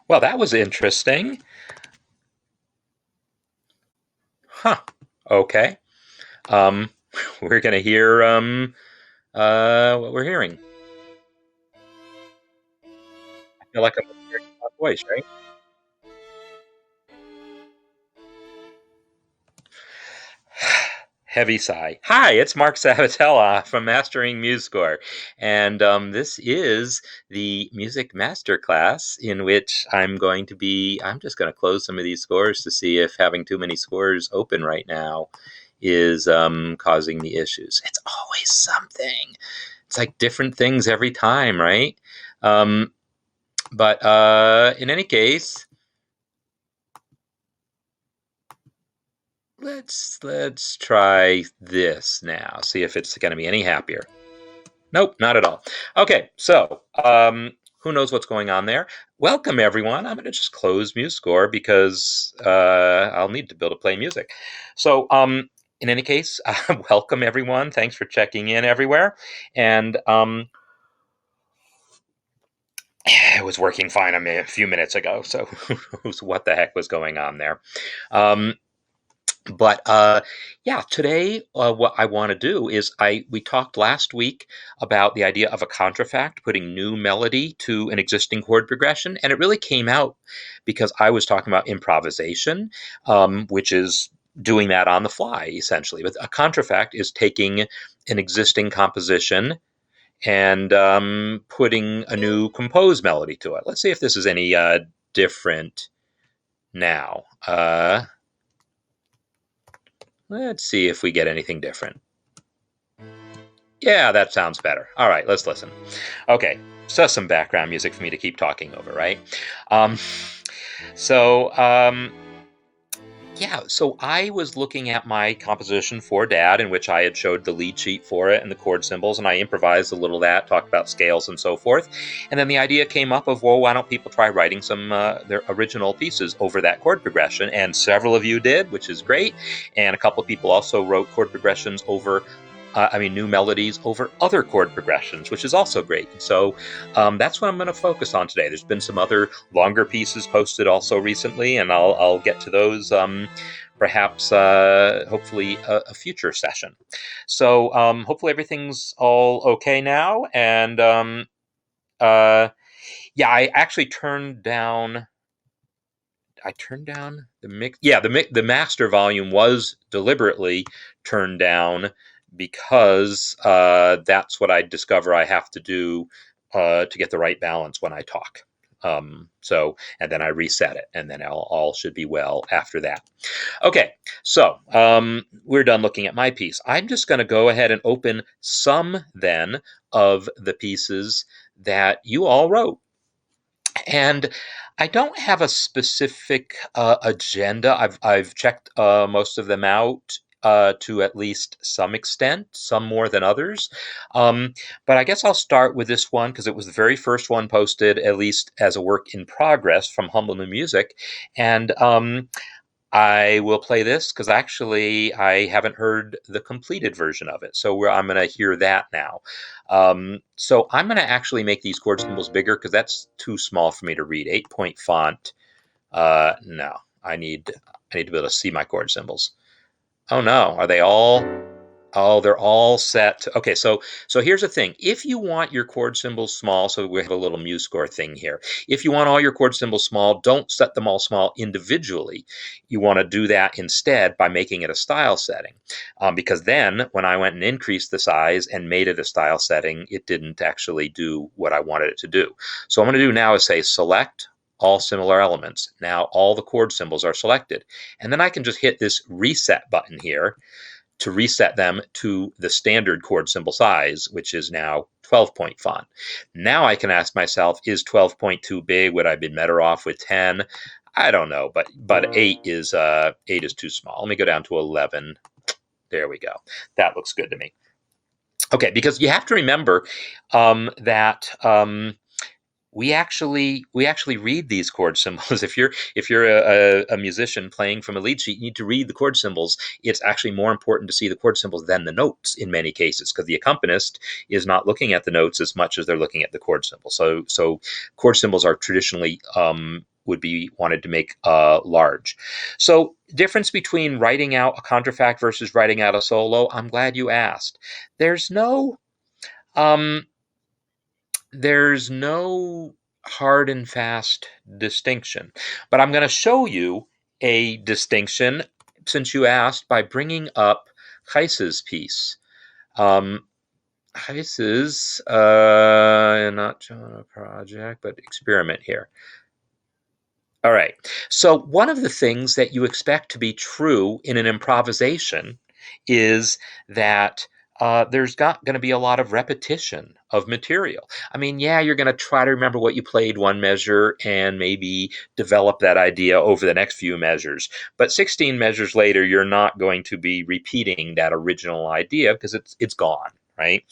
Well, that was interesting. Huh. Okay. Um, we're gonna hear what we're hearing. I feel like I'm hearing my voice, right? Heavy sigh. Hi, it's Marc Sabatella from Mastering MuseScore, and this is the music masterclass in which I'm just going to close some of these scores to see if having too many scores open right now is causing the issues. It's always something. It's like different things every time, right? Um, but in any case, let's try this now. See if it's going to be any happier. Nope, not at all. Okay, so who knows what's going on there? Welcome, everyone. I'm going to just close MuseScore because I'll need to be able to play music. So, in any case, welcome, everyone. Thanks for checking in everywhere. And it was working fine a few minutes ago, so who knows what the heck was going on there. Um, but yeah, today what I want to do is we talked last week about the idea of a contrafact, putting new melody to an existing chord progression, and it really came out because I was talking about improvisation, which is doing that on the fly essentially. But a contrafact is taking an existing composition and putting a new composed melody to it. Let's see if this is any different now. Let's see if we get anything different. Yeah, that sounds better. All right, let's listen. Okay, so some background music for me to keep talking over, right? Um, so, yeah, so I was looking at my composition for Dad, in which I had showed the lead sheet for it and the chord symbols, and I improvised a little of that, talked about scales and so forth. And then the idea came up of, well, why don't people try writing some their original pieces over that chord progression? And several of you did, which is great. And a couple of people also wrote chord progressions over new melodies over other chord progressions, which is also great. So that's what I'm going to focus on today. There's been some other longer pieces posted also recently, and I'll get to those perhaps, hopefully, a future session. So hopefully everything's all okay now. And yeah, I actually turned down. I turned down the mix. Yeah, the master volume was deliberately turned down because that's what I discover I have to do to get the right balance when I talk. And then I reset it, and then all should be well after that. Okay, so we're done looking at my piece. I'm just going to go ahead and open some then of the pieces that you all wrote. And I don't have a specific agenda. I've checked most of them out to at least some extent, some more than others. Um, but I guess I'll start with this one because it was the very first one posted, at least as a work in progress from Humble New Music. And I will play this because actually I haven't heard the completed version of it. So I'm going to hear that now. So I'm going to actually make these chord symbols bigger because that's too small for me to read. 8-point font. No, I need to be able to see my chord symbols. Oh no, are they all? Oh, they're all set. Okay, so here's the thing. If you want your chord symbols small, so we have a little MuseScore thing here. If you want all your chord symbols small, don't set them all small individually. You want to do that instead by making it a style setting. Because then when I went and increased the size and made it a style setting, it didn't actually do what I wanted it to do. So what I'm going to do now is say select all similar elements. Now all the chord symbols are selected. And then I can just hit this reset button here to reset them to the standard chord symbol size, which is now 12-point font. Now I can ask myself, is 12-point too big? Would I have been better off with 10? I don't know, but 8 is too small. Let me go down to 11. There we go. That looks good to me. Okay, because you have to remember that we actually read these chord symbols. If you're a musician playing from a lead sheet, you need to read the chord symbols. It's actually more important to see the chord symbols than the notes in many cases, because the accompanist is not looking at the notes as much as they're looking at the chord symbols. So chord symbols are traditionally would be wanted to make large. So difference between writing out a contrafact versus writing out a solo. I'm glad you asked. There's no um, there's no hard and fast distinction, but I'm going to show you a distinction, since you asked, by bringing up Gijs's piece. Gijs's, not Jonah project, but experiment here. All right. So one of the things that you expect to be true in an improvisation is that there's going to be a lot of repetition of material. I mean, yeah, you're going to try to remember what you played one measure and maybe develop that idea over the next few measures. But 16 measures later, you're not going to be repeating that original idea because it's gone, right?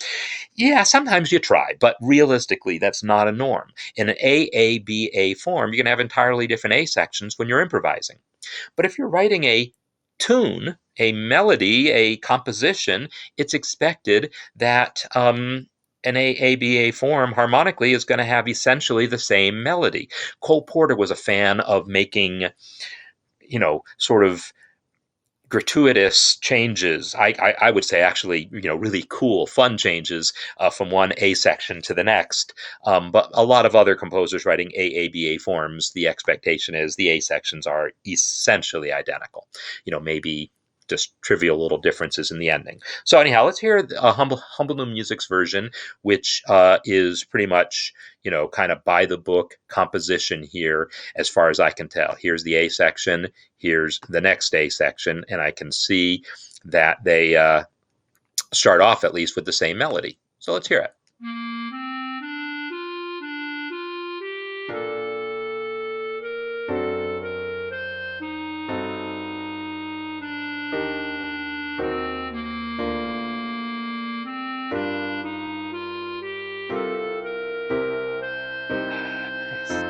Yeah, sometimes you try, but realistically, that's not a norm. In an AABA form, you're going to have entirely different A sections when you're improvising. But if you're writing a tune, a melody, a composition, it's expected that an AABA form harmonically is going to have essentially the same melody. Cole Porter was a fan of making, sort of gratuitous changes. I would say actually, really cool, fun changes from one A section to the next. But a lot of other composers writing AABA forms, the expectation is the A sections are essentially identical. Maybe just trivial little differences in the ending. So anyhow, let's hear a Humble New Music's version, which is pretty much, kind of by the book composition here, as far as I can tell. Here's the A section, here's the next A section, and I can see that they start off at least with the same melody. So let's hear it. Nice.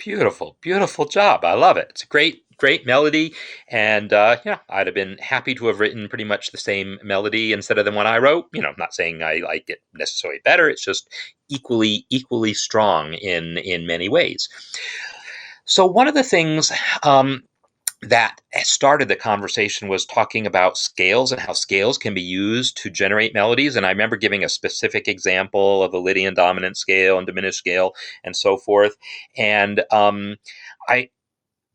Beautiful, beautiful job. I love it. It's a great melody. And, I'd have been happy to have written pretty much the same melody instead of the one I wrote. I'm not saying I like it necessarily better. It's just equally strong in many ways. So one of the things that started the conversation was talking about scales and how scales can be used to generate melodies. And I remember giving a specific example of the Lydian dominant scale and diminished scale and so forth. And I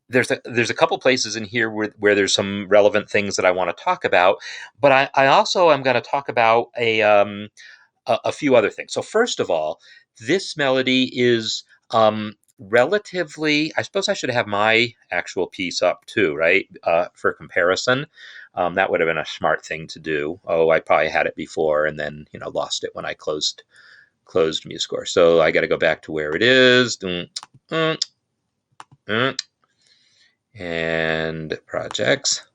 there's a couple places in here where there's some relevant things that I want to talk about, but I also am going to talk about a few other things. So first of all, this melody is relatively. I suppose I should have my actual piece up too, right? For comparison, that would have been a smart thing to do. Oh, I probably had it before and then lost it when I closed MuseScore. So I got to go back to where it is. And projects.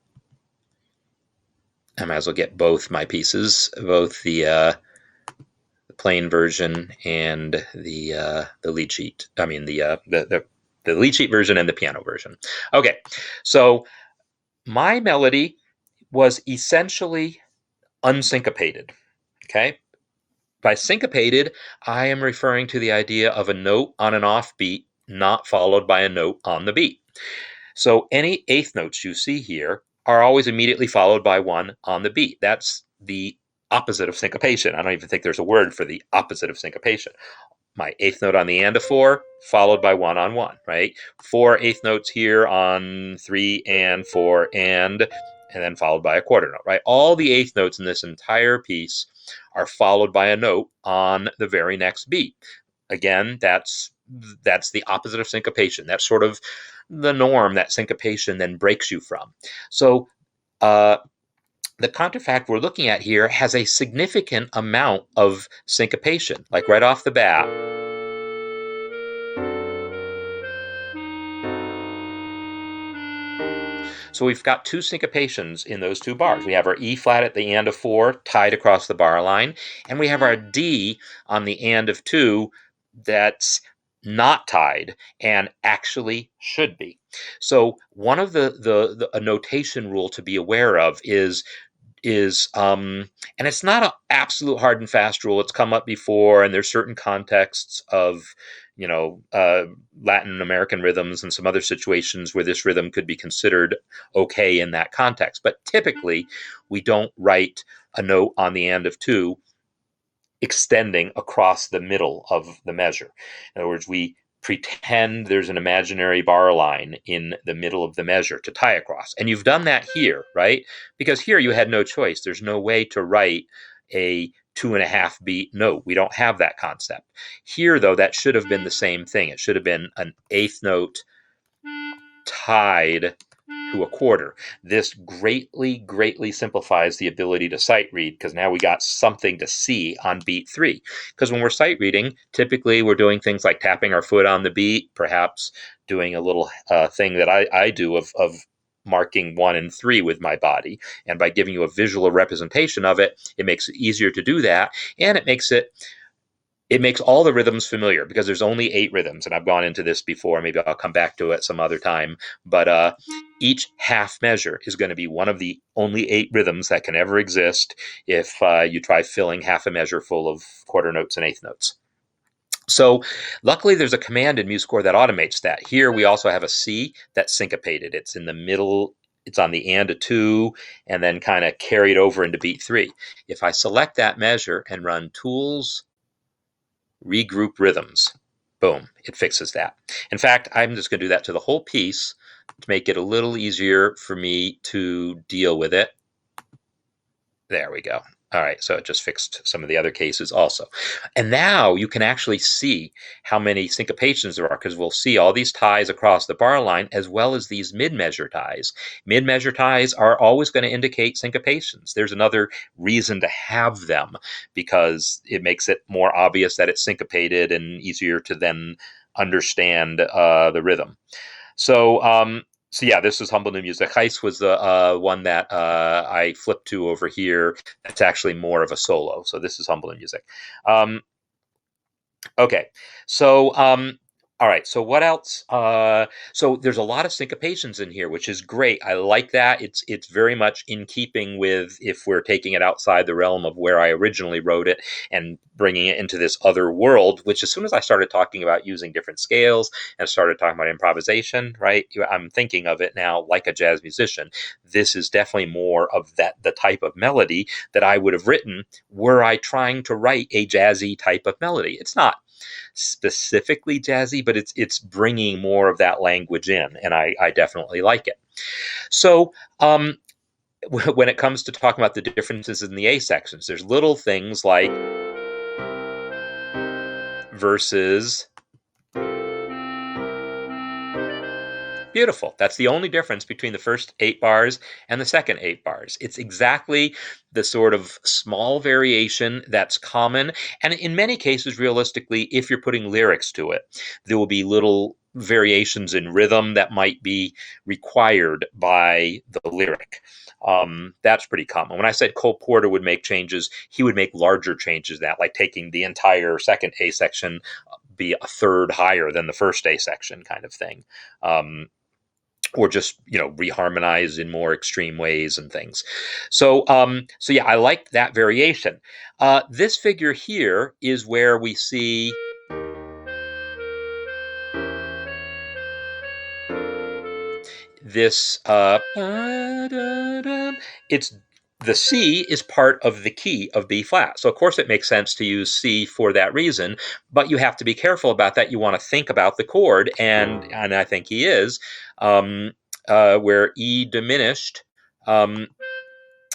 I might as well get both my pieces, both the plain version and the lead sheet. I mean the lead sheet version and the piano version. Okay, so my melody was essentially unsyncopated. Okay, by syncopated, I am referring to the idea of a note on an off beat, not followed by a note on the beat. So any eighth notes you see here are always immediately followed by one on the beat. That's the opposite of syncopation. I don't even think there's a word for the opposite of syncopation. My eighth note on the and of 4, followed by 1 on 1, right? 4 eighth notes here on 3 and 4 and then followed by a quarter note, right? All the eighth notes in this entire piece are followed by a note on the very next beat. Again, that's the opposite of syncopation. That's sort of the norm that syncopation then breaks you from. So the counterfact we're looking at here has a significant amount of syncopation, like right off the bat. So we've got two syncopations in those two bars. We have our E flat at the and of 4 tied across the bar line, and we have our D on the and of 2 that's not tied and actually should be. So one of the a notation rule to be aware of is and it's not an absolute hard and fast rule. It's come up before, and there's certain contexts of Latin American rhythms and some other situations where this rhythm could be considered okay in that context. But typically, we don't write a note on the and of 2 extending across the middle of the measure. In other words, we pretend there's an imaginary bar line in the middle of the measure to tie across. And you've done that here, right? Because here you had no choice. There's no way to write a 2.5 beat note. We don't have that concept. Here, though, that should have been the same thing. It should have been an eighth note tied to a quarter. This greatly simplifies the ability to sight read, because now we got something to see on beat 3. Because when we're sight reading, typically we're doing things like tapping our foot on the beat, perhaps doing a little thing that I do of marking 1 and 3 with my body. And by giving you a visual representation of it, it makes it easier to do that, and it makes all the rhythms familiar, because there's only 8 rhythms, and I've gone into this before. Maybe I'll come back to it some other time. But each half measure is going to be one of the only 8 rhythms that can ever exist if you try filling half a measure full of quarter notes and eighth notes. So luckily there's a command in MuseScore that automates that. Here we also have a C that's syncopated. It's in the middle. It's on the and of 2 and then kind of carried over into beat 3. If I select that measure and run Tools, Regroup Rhythms, boom, it fixes that. In fact, I'm just going to do that to the whole piece to make it a little easier for me to deal with it. There we go. All right, so it just fixed some of the other cases also. And now you can actually see how many syncopations there are, because we'll see all these ties across the bar line as well as these mid-measure ties. Mid-measure ties are always going to indicate syncopations. There's another reason to have them, because it makes it more obvious that it's syncopated and easier to then understand the rhythm. So yeah, this is Humble New Music. Heist was the one that I flipped to over here. That's actually more of a solo. So this is Humble New Music. Okay, so All right, so what else? So there's a lot of syncopations in here, which is great. I like that. It's very much in keeping with if we're taking it outside the realm of where I originally wrote it and bringing it into this other world, which as soon as I started talking about using different scales and started talking about improvisation, right? I'm thinking of it now like a jazz musician. This is definitely more of the type of melody that I would have written were I trying to write a jazzy type of melody. It's not specifically jazzy, but it's bringing more of that language in, and I definitely like it. So when it comes to talking about the differences in the A sections, there's little things like verses. Beautiful. That's the only difference between the first 8 bars and the second 8 bars. It's exactly the sort of small variation that's common. And in many cases, realistically, if you're putting lyrics to it, there will be little variations in rhythm that might be required by the lyric. That's pretty common. When I said Cole Porter would make changes, he would make larger changes than that, like taking the entire second A section be a third higher than the first A section kind of thing. Or just reharmonize in more extreme ways and things. So yeah, I like that variation. This figure here is where we see this. It's the C is part of the key of B flat. So of course it makes sense to use C for that reason, but you have to be careful about that. You want to think about the chord, and I think he is, where E diminished,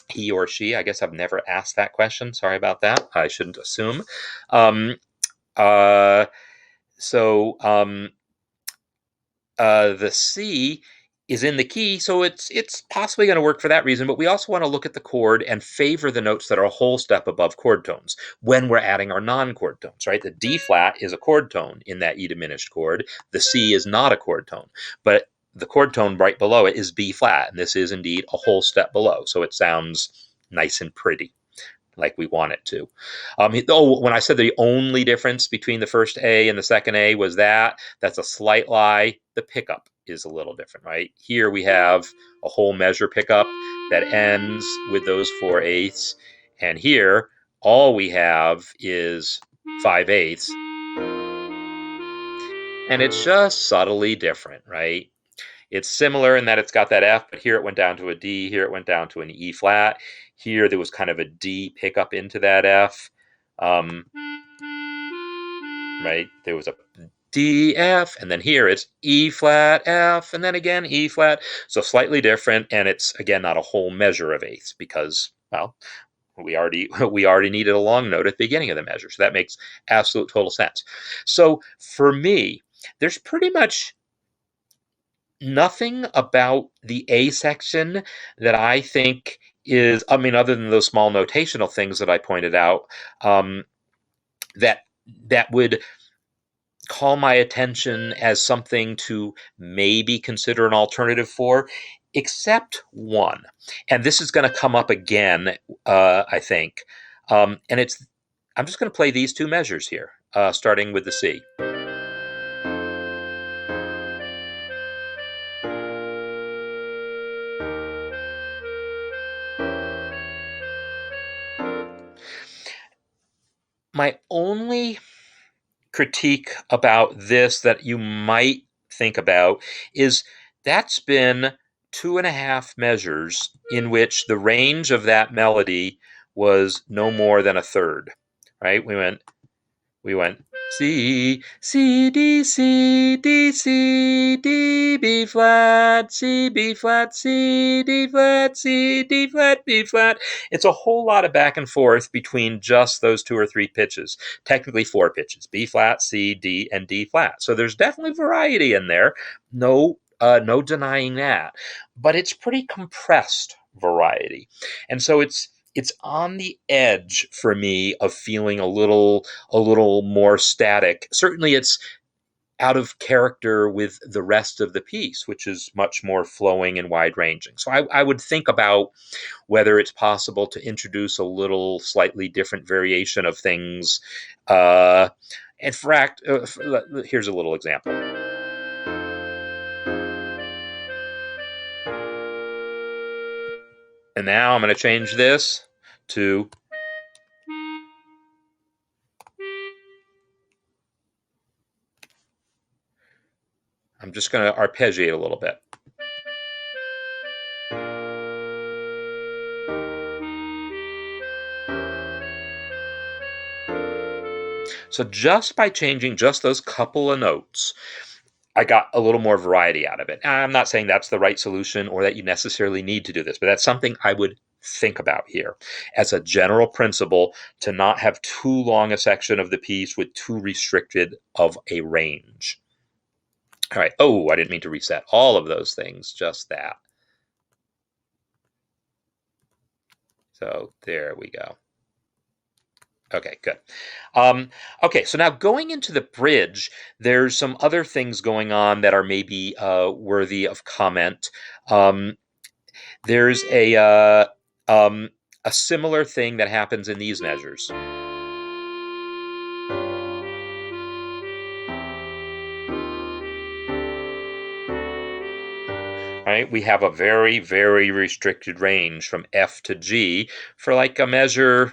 he or she, I guess I've never asked that question. Sorry about that. I shouldn't assume. So the C is in the key, so it's possibly going to work for that reason, but we also want to look at the chord and favor the notes that are a whole step above chord tones when we're adding our non-chord tones, right? The D flat is a chord tone in that E diminished chord. The C is not a chord tone, but the chord tone right below it is B flat, and this is indeed a whole step below, so it sounds nice and pretty, like we want it to. When I said the only difference between the first A and the second A was that's a slight lie. The pickup is a little different, right? Here we have a whole measure pickup that ends with those 4/8, and here all we have is 5/8, and it's just subtly different, right? It's similar in that it's got that F, but here it went down to a D, here it went down to an E flat. Here there was kind of a D pickup into that F. Right? There was a D, F, and then here it's E flat, F, and then again E flat. So slightly different, and it's again not a whole measure of eighths because, well, we already needed a long note at the beginning of the measure. So that makes absolute total sense. So for me, there's pretty much nothing about the A section that I think is, other than those small notational things that I pointed out, that would call my attention as something to maybe consider an alternative for, except one. And this is going to come up again, I think. And I'm just going to play these two measures here, starting with the C. My only critique about this that you might think about is that's been 2.5 measures in which the range of that melody was no more than a third, right? We went C, C, D, C, D, C, D, B flat, C, B flat, C, D flat, C, D flat, B flat. It's a whole lot of back and forth between just those 2 or 3 pitches. Technically 4 pitches, B flat, C, D, and D flat. So there's definitely variety in there. No denying that. But it's pretty compressed variety. And so it's on the edge for me of feeling a little more static. Certainly it's out of character with the rest of the piece, which is much more flowing and wide ranging. So I would think about whether it's possible to introduce a little slightly different variation of things, In fact, here's a little example. And now I'm going to change this to I'm just going to arpeggiate a little bit. So just by changing just those couple of notes, I got a little more variety out of it. I'm not saying that's the right solution or that you necessarily need to do this, but that's something I would think about here as a general principle, to not have too long a section of the piece with too restricted of a range. All right. Oh, I didn't mean to reset all of those things, just that. So there we go. Okay, good. Okay, so now going into the bridge, there's some other things going on that are maybe worthy of comment. There's a similar thing that happens in these measures. Right? We have a very, very restricted range from F to G for like a measure,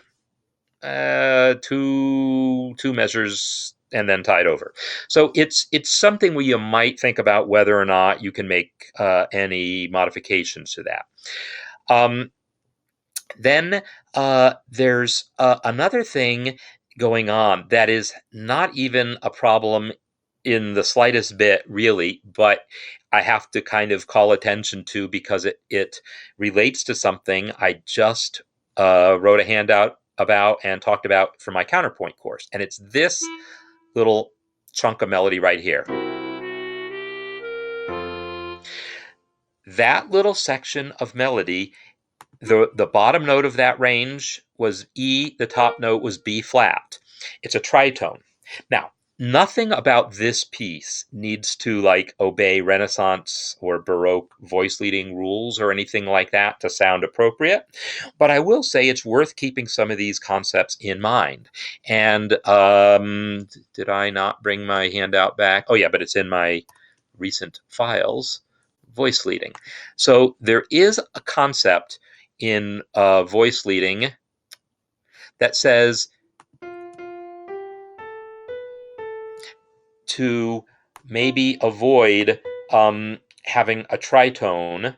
two measures and then tied over. So it's something where you might think about whether or not you can make any modifications to that. Then there's another thing going on that is not even a problem in the slightest bit, really, but I have to kind of call attention to because it relates to something I just wrote a handout about and talked about for my counterpoint course. And it's this little chunk of melody right here. That little section of melody, the bottom note of that range was E, the top note was B flat. It's a tritone. Now, nothing about this piece needs to like obey Renaissance or Baroque voice leading rules or anything like that to sound appropriate, but I will say it's worth keeping some of these concepts in mind. And did I not bring my handout back? Oh yeah, but it's in my recent files. Voice leading. So there is a concept in voice leading that says to maybe avoid having a tritone,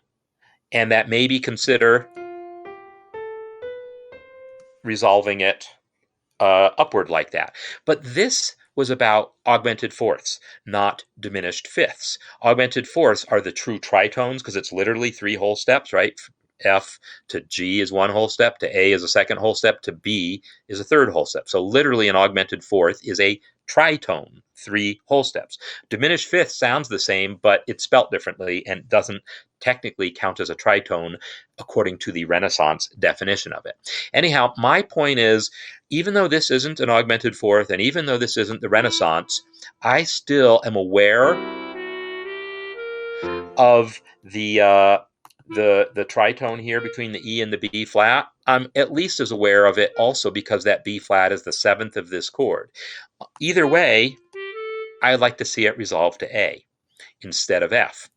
and that maybe consider resolving it upward like that. But this was about augmented fourths, not diminished fifths. Augmented fourths are the true tritones because it's literally three whole steps, right? F to G is one whole step, to A is a second whole step, to B is a third whole step. So literally an augmented fourth is a tritone, three whole steps. Diminished fifth sounds the same, but it's spelt differently and doesn't technically count as a tritone according to the Renaissance definition of it. Anyhow, my point is, even though this isn't an augmented fourth, and even though this isn't the Renaissance, I still am aware of the tritone here between the E and the B flat. I'm at least as aware of it also because that B flat is the seventh of this chord. Either way, I'd like to see it resolve to A instead of F.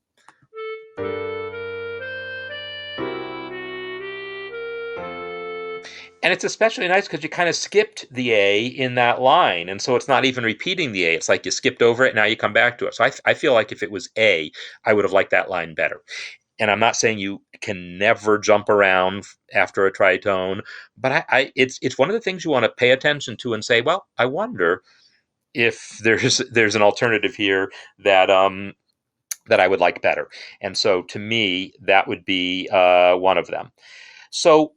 And it's especially nice because you kind of skipped the A in that line. And so it's not even repeating the A. It's like you skipped over it, and now you come back to it. So I feel like if it was A, I would have liked that line better. And I'm not saying you can never jump around after a tritone, but it's one of the things you want to pay attention to and say, well, I wonder if there's an alternative here that that I would like better. And so to me, that would be one of them. So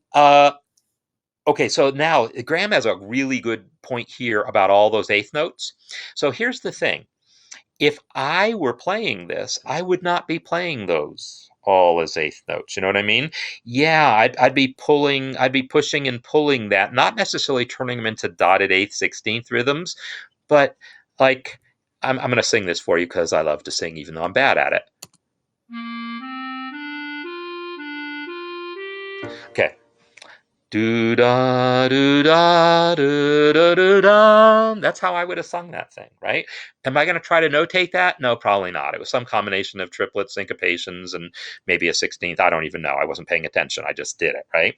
okay, so now Graham has a really good point here about all those eighth notes. So here's the thing. If I were playing this, I would not be playing those all as eighth notes. You know what I mean? Yeah, I'd be pushing and pulling that, not necessarily turning them into dotted eighth, 16th rhythms, but like, I'm going to sing this for you because I love to sing even though I'm bad at it. Okay. Do da do da do da do da. That's how I would have sung that thing, right? Am I going to try to notate that? No, probably not. It was some combination of triplets, syncopations, and maybe a 16th. I don't even know. I wasn't paying attention. I just did it, right?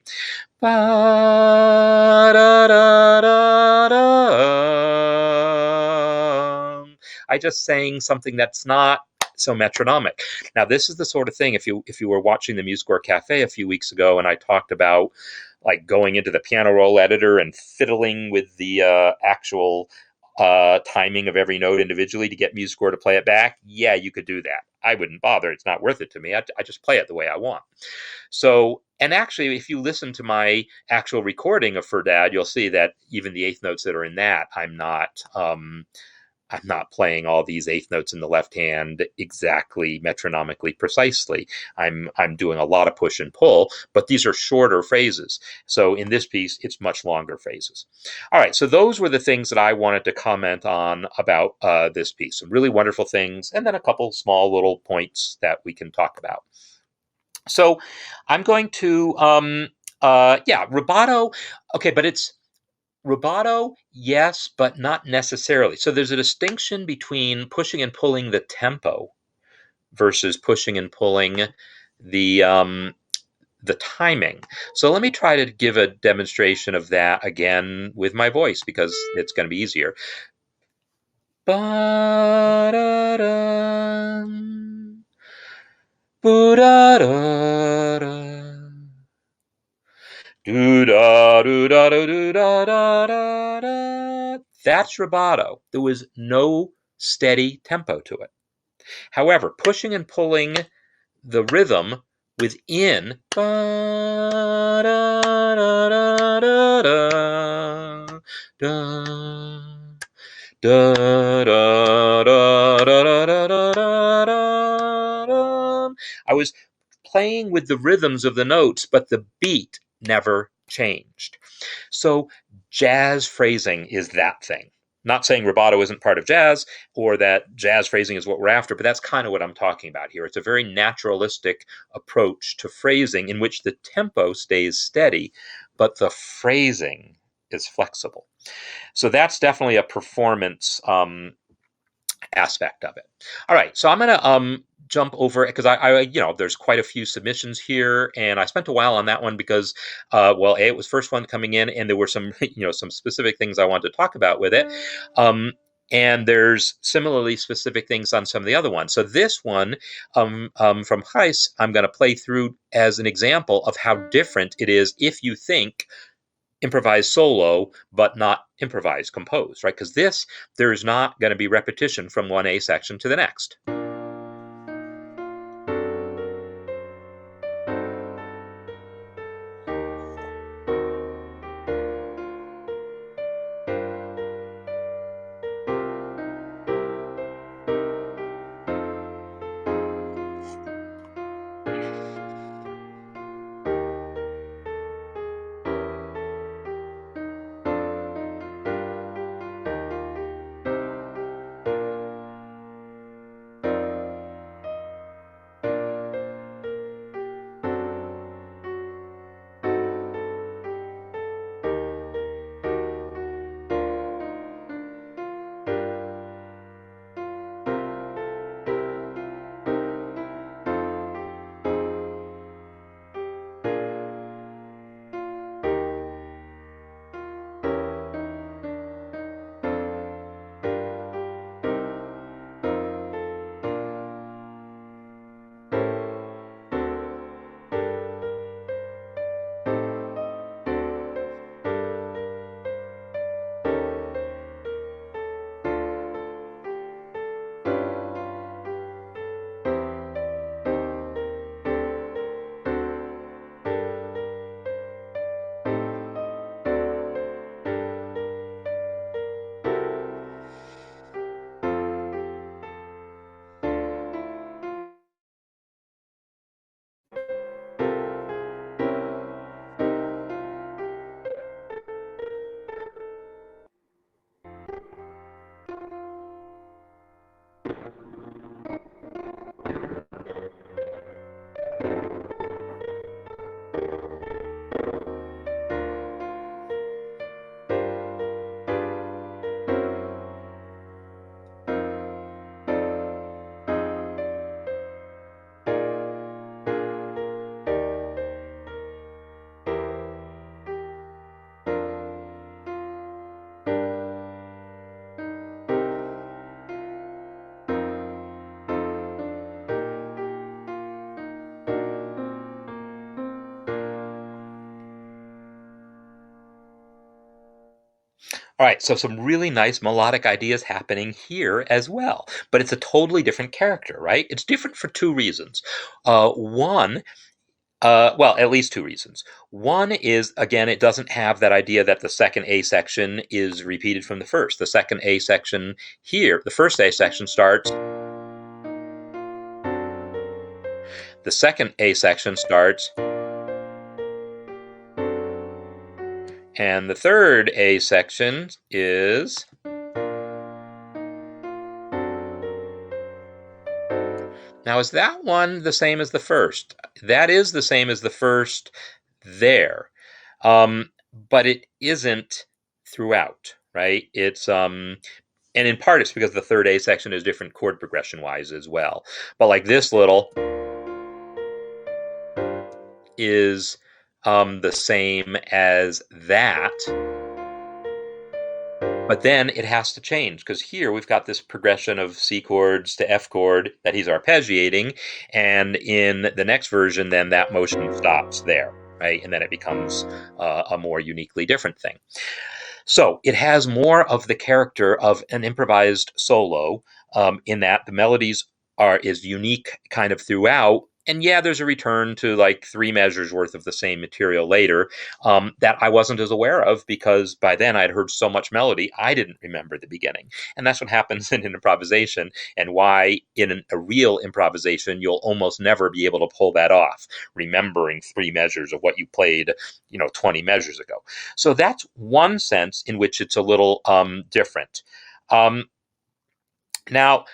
Ba, da, da, da, da. I just sang something that's not so metronomic. Now, this is the sort of thing, if you were watching the MuseScore Cafe a few weeks ago, and I talked about like going into the piano roll editor and fiddling with the actual timing of every note individually to get MuseScore to play it back, yeah, you could do that. I wouldn't bother. It's not worth it to me. I just play it the way I want. So, and actually, if you listen to my actual recording of For Dad, you'll see that even the eighth notes that are in that, I'm not playing all these eighth notes in the left hand exactly metronomically precisely. I'm doing a lot of push and pull, but these are shorter phrases. So in this piece, it's much longer phrases. All right, so those were the things that I wanted to comment on about this piece. Some really wonderful things, and then a couple small little points that we can talk about. So I'm going to, rubato. Okay, but it's rubato, yes, but not necessarily. So there's a distinction between pushing and pulling the tempo versus pushing and pulling the timing. So let me try to give a demonstration of that again with my voice because it's going to be easier. Ba-da-dum, boo-da-da-da. Do da do da do da da da da. That's rubato. There was no steady tempo to it. However, pushing and pulling the rhythm within da da da da da da da da da da da da. I was playing with the rhythms of the notes, but the beat never changed. So jazz phrasing is that thing. Not saying rubato isn't part of jazz or that jazz phrasing is what we're after, but that's kind of what I'm talking about here. It's a very naturalistic approach to phrasing in which the tempo stays steady, but the phrasing is flexible. So that's definitely a performance aspect of it. All right, so I'm going to jump over because there's quite a few submissions here, and I spent a while on that one because, it was first one coming in, and there were some some specific things I wanted to talk about with it. And there's similarly specific things on some of the other ones. So this one from Heis, I'm going to play through as an example of how different it is if you think improvise solo, but not improvise compose, right? Because there's not going to be repetition from one A section to the next. All right, so some really nice melodic ideas happening here as well, but it's a totally different character, right? It's different for two reasons. One, well, at least two reasons. One is, again, it doesn't have that idea that the second A section is repeated from the first. The second A section here, the first A section starts. The second A section starts. And the third A section is. Now, is that one the same as the first? That is the same as the first there. But it isn't throughout, right? It's and in part it's because the third A section is different chord progression wise as well. But like this little is the same as that. But then it has to change because here we've got this progression of C chords to F chord that he's arpeggiating, and in the next version, then that motion stops there, right? And then it becomes a more uniquely different thing. So it has more of the character of an improvised solo, in that the melodies is unique kind of throughout. And yeah, there's a return to like 3 measures worth of the same material later, that I wasn't as aware of because by then I'd heard so much melody, I didn't remember the beginning. And that's what happens in an improvisation, and why in a real improvisation, you'll almost never be able to pull that off, remembering 3 measures of what you played, 20 measures ago. So that's one sense in which it's a little different. Now,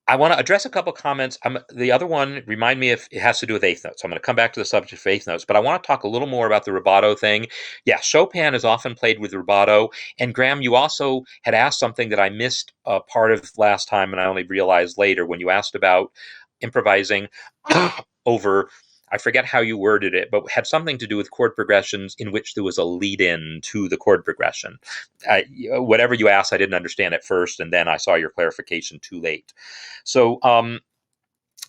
I want to address a couple comments. The other one, remind me if it has to do with eighth notes. I'm going to come back to the subject of eighth notes, but I want to talk a little more about the rubato thing. Yeah, Chopin is often played with rubato. And Graham, you also had asked something that I missed part of last time, and I only realized later when you asked about improvising over, I forget how you worded it, but had something to do with chord progressions in which there was a lead-in to the chord progression. Whatever you asked, I didn't understand at first, and then I saw your clarification too late. So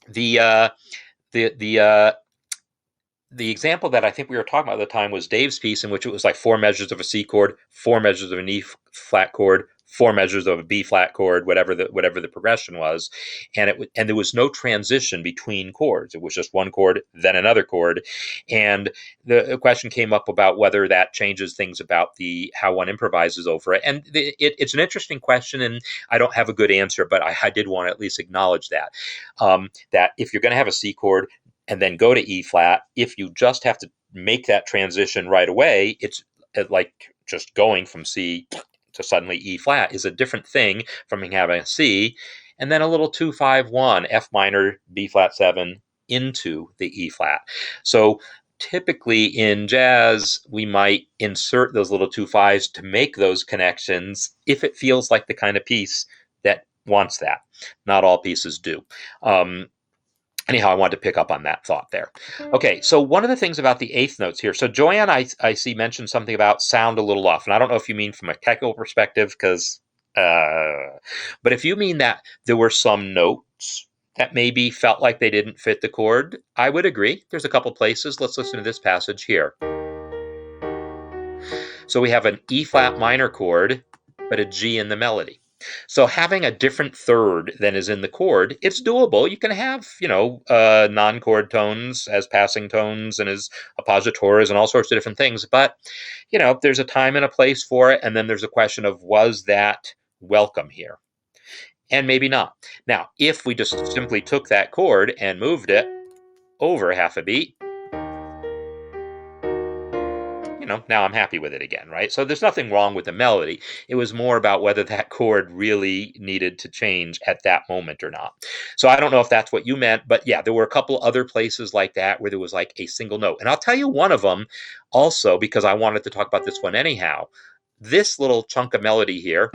the example that I think we were talking about at the time was Dave's piece, in which it was like 4 measures of a C chord, 4 measures of an E flat chord, 4 measures of a B flat chord, whatever the progression was, and there was no transition between chords. It was just one chord, then another chord, and the question came up about whether that changes things about how one improvises over it. And it's an interesting question, and I don't have a good answer, but I did want to at least acknowledge that that if you're going to have a C chord and then go to E flat, if you just have to make that transition right away, it's like just going from C to suddenly E flat is a different thing from having a C and then a little 2-5-1 F minor B flat 7 into the E flat. So typically in jazz, we might insert those little 2-5s to make those connections if it feels like the kind of piece that wants that. Not all pieces do. Anyhow, I wanted to pick up on that thought there. Okay, so one of the things about the eighth notes here. So Joanne, I see mentioned something about sound a little off, and I don't know if you mean from a technical perspective, because, but if you mean that there were some notes that maybe felt like they didn't fit the chord, I would agree. There's a couple places. Let's listen to this passage here. So we have an E flat minor chord, but a G in the melody. So having a different third than is in the chord, it's doable. You can have, non-chord tones as passing tones and as appoggiaturas and all sorts of different things. But, there's a time and a place for it. And then there's a question of, was that welcome here? And maybe not. Now, if we just simply took that chord and moved it over half a beat, now I'm happy with it again, right? So there's nothing wrong with the melody. It was more about whether that chord really needed to change at that moment or not. So I don't know if that's what you meant, but yeah, there were a couple other places like that where there was like a single note. And I'll tell you one of them also, because I wanted to talk about this one anyhow. This little chunk of melody here,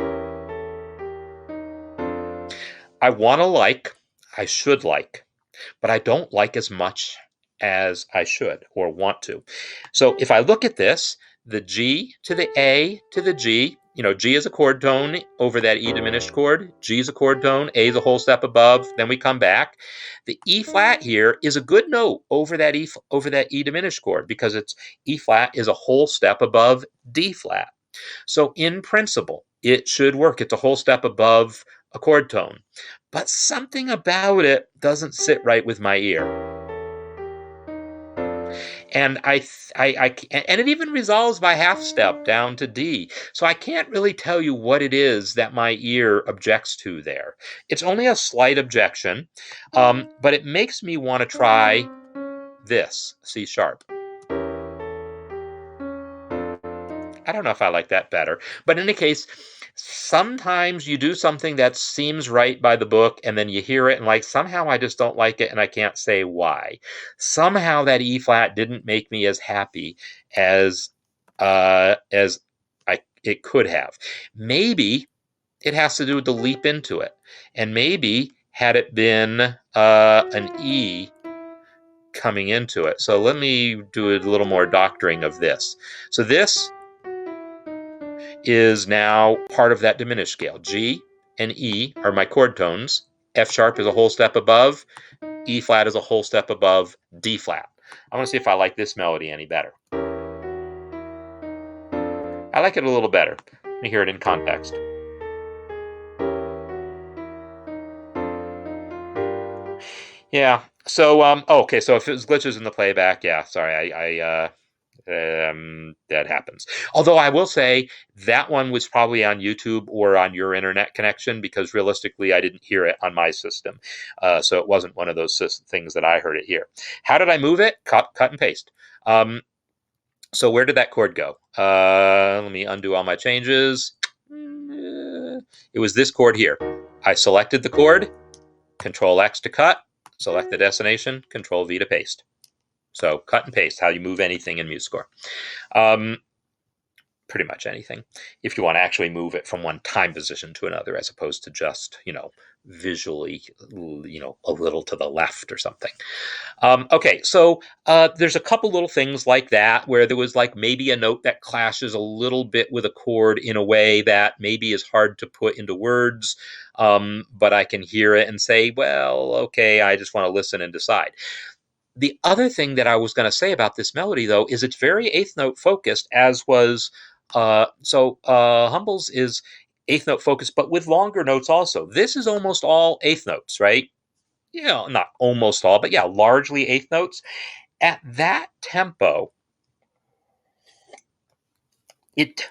I should like, but I don't like as much as I should or want to. So if I look at this, the G to the A to the G, G is a chord tone over that E diminished chord, G is a chord tone, A is a whole step above, then we come back. The E flat here is a good note over that E diminished chord because it's E flat is a whole step above D flat. So in principle, it should work. It's a whole step above a chord tone. But something about it doesn't sit right with my ear. And and it even resolves by half step down to D. So I can't really tell you what it is that my ear objects to there. It's only a slight objection, but it makes me want to try this, C sharp. I don't know if I like that better. But in any case, sometimes you do something that seems right by the book, and then you hear it, and like somehow I just don't like it, and I can't say why. Somehow that E flat didn't make me as happy as it could have. Maybe it has to do with the leap into it, and maybe had it been an E coming into it. So let me do a little more doctoring of this. So this is now part of that diminished scale. G and E are my chord tones. F sharp is a whole step above. E flat is a whole step above D flat. I want to see if I like this melody any better. I like it a little better. Let me hear it in context. Yeah. So, okay. So if it was glitches in the playback, yeah. Sorry, that happens. Although I will say that one was probably on YouTube or on your internet connection, because realistically I didn't hear it on my system. So it wasn't one of those things that I heard it here. How did I move it? Cut and paste. So where did that chord go? Let me undo all my changes. It was this chord here. I selected the chord, Control X to cut, select the destination, Control V to paste. So cut and paste, how you move anything in MuseScore. Pretty much anything, if you want to actually move it from one time position to another, as opposed to just, visually, a little to the left or something. Okay, so there's a couple little things like that where there was like maybe a note that clashes a little bit with a chord in a way that maybe is hard to put into words, but I can hear it and say, well, okay, I just want to listen and decide. The other thing that I was going to say about this melody, though, is it's very eighth note focused, as was Humble's is eighth note focused, but with longer notes also. This is almost all eighth notes, right? Not almost all, but yeah, largely eighth notes. At that tempo, it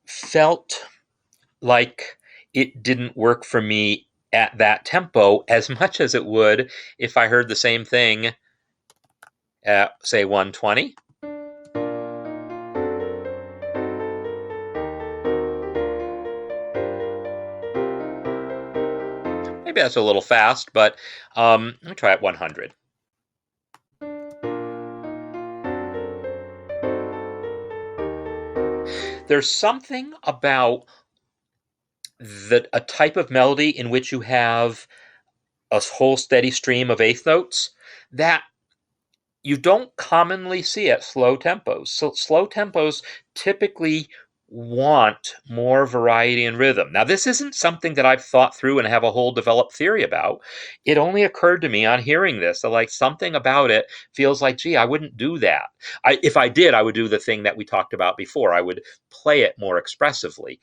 felt like it didn't work for me at that tempo as much as it would if I heard the same thing at, say, 120. Maybe that's a little fast, but let me try at 100. There's something about a type of melody in which you have a whole steady stream of eighth notes that you don't commonly see at slow tempos. So slow tempos typically want more variety and rhythm. Now, this isn't something that I've thought through and have a whole developed theory about. It only occurred to me on hearing this. So, like, something about it feels like, gee, I wouldn't do that. If I did, I would do the thing that we talked about before. I would play it more expressively.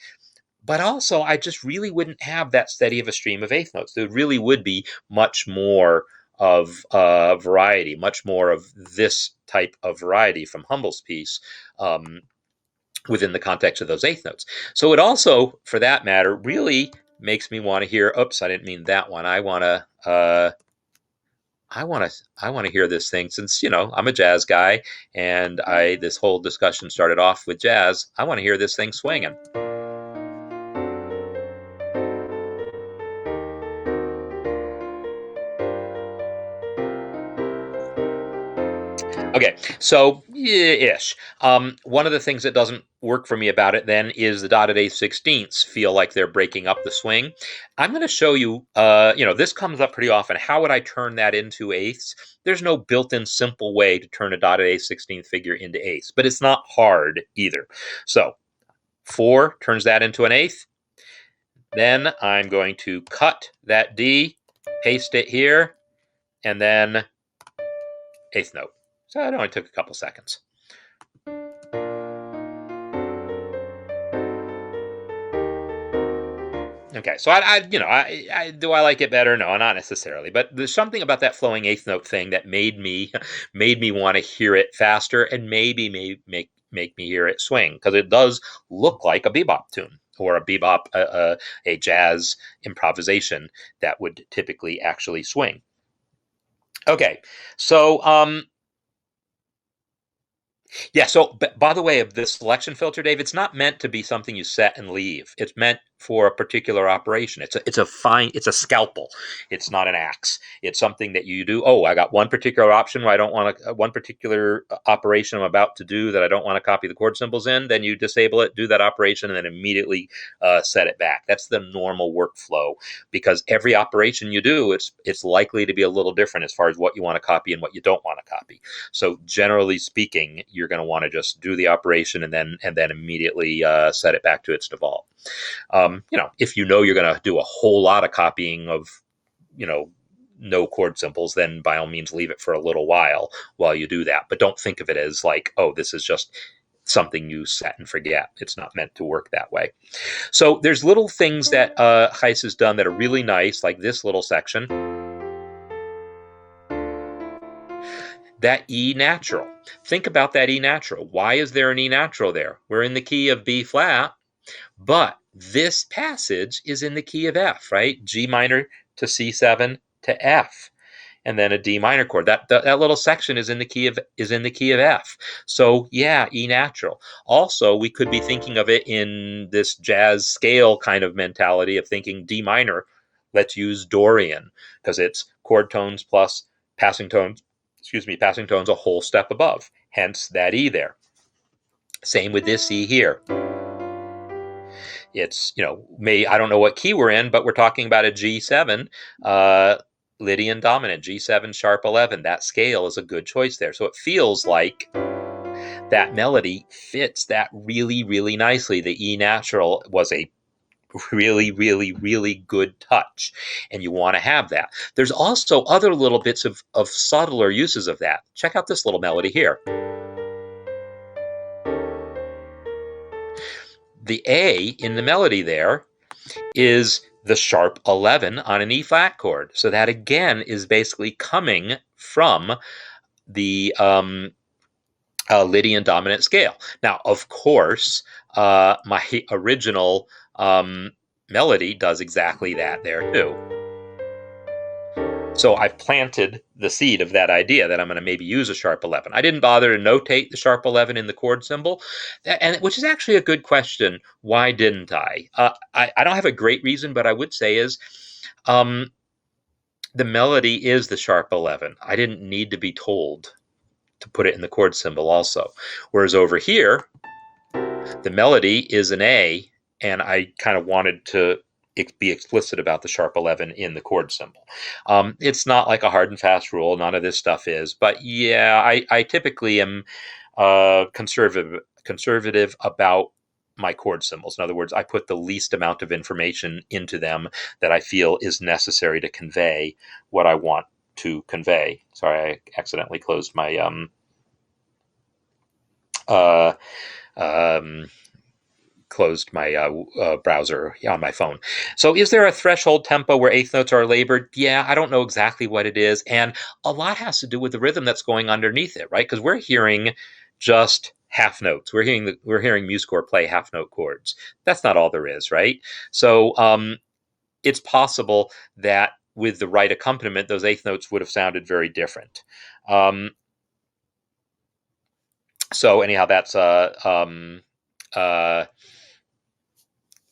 But also, I just really wouldn't have that steady of a stream of eighth notes. There really would be much more of variety, much more of this type of variety from Humble's piece within the context of those eighth notes. So it also, for that matter, really makes me want to hear. Oops, I didn't mean that one. I want to hear this thing, since I'm a jazz guy, and this whole discussion started off with jazz. I want to hear this thing swinging. Okay, so ish. One of the things that doesn't work for me about it then is the dotted eighth sixteenths feel like they're breaking up the swing. I'm going to show you. This comes up pretty often. How would I turn that into eighths? There's no built-in simple way to turn a dotted eighth sixteenth figure into eighths, but it's not hard either. So 4 turns that into an eighth. Then I'm going to cut that D, paste it here, and then eighth note. So it only took a couple seconds. Okay, so do I like it better? No, not necessarily. But there's something about that flowing eighth note thing that made me want to hear it faster, and maybe make me hear it swing, because it does look like a bebop tune, or a bebop, a jazz improvisation that would typically actually swing. Okay, so yeah, so by the way, of this selection filter, Dave, it's not meant to be something you set and leave. It's meant for a particular operation. It's a scalpel. It's not an axe. It's something that you do. Oh, I got one particular option where I don't want to, one particular operation I'm about to do that I don't want to copy the chord symbols in. Then you disable it, do that operation, and then immediately set it back. That's the normal workflow, because every operation you do, it's likely to be a little different as far as what you want to copy and what you don't want to copy. So generally speaking, you're going to want to just do the operation and then immediately set it back to its default. If you know you're going to do a whole lot of copying of, no chord symbols, then by all means leave it for a little while you do that. But don't think of it as like, oh, this is just something you set and forget. It's not meant to work that way. So there's little things that Heis has done that are really nice, like this little section. That E natural. Think about that E natural. Why is there an E natural there? We're in the key of B flat, but this passage is in the key of F, right? G minor to C7 to F, and then a D minor chord. That little section is in the key of F. So yeah, E natural. Also, we could be thinking of it in this jazz scale kind of mentality of thinking D minor. Let's use Dorian, because it's chord tones plus passing tones a whole step above, hence that E there. Same with this E here. It's, I don't know what key we're in, but we're talking about a G7, Lydian dominant, G7 sharp 11. That scale is a good choice there. So it feels like that melody fits that really, really nicely. The E natural was a really, really, really good touch, and you want to have that. There's also other little bits of subtler uses of that. Check out this little melody here. The A in the melody there is the sharp 11 on an E flat chord. So that again is basically coming from the Lydian dominant scale. Now, of course, my original melody does exactly that there too. So I've planted the seed of that idea that I'm going to maybe use a sharp 11. I didn't bother to notate the sharp 11 in the chord symbol, and which is actually a good question. Why didn't I? I don't have a great reason, but I would say is the melody is the sharp 11. I didn't need to be told to put it in the chord symbol also. Whereas over here, the melody is an A, and I kind of wanted to be explicit about the sharp 11 in the chord symbol. It's not like a hard and fast rule. None of this stuff is. But yeah, I typically am conservative about my chord symbols. In other words, I put the least amount of information into them that I feel is necessary to convey what I want to convey. Sorry, I accidentally closed my browser on my phone. So is there a threshold tempo where eighth notes are labored? Yeah, I don't know exactly what it is. And a lot has to do with the rhythm that's going underneath it, right? Because we're hearing just half notes. We're hearing MuseScore play half note chords. That's not all there is, right? So it's possible that with the right accompaniment, those eighth notes would have sounded very different. So anyhow, that's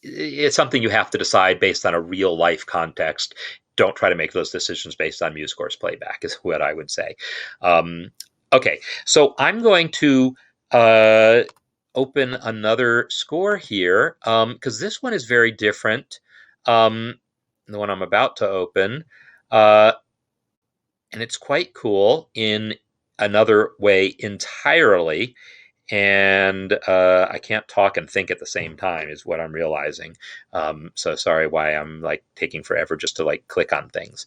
it's something you have to decide based on a real life context. Don't try to make those decisions based on MuseScore's playback, is what I would say. Okay, so I'm going to open another score here, because this one is very different. The one I'm about to open, and it's quite cool in another way entirely. And I can't talk and think at the same time is what I'm realizing. So sorry why I'm like taking forever just to like click on things.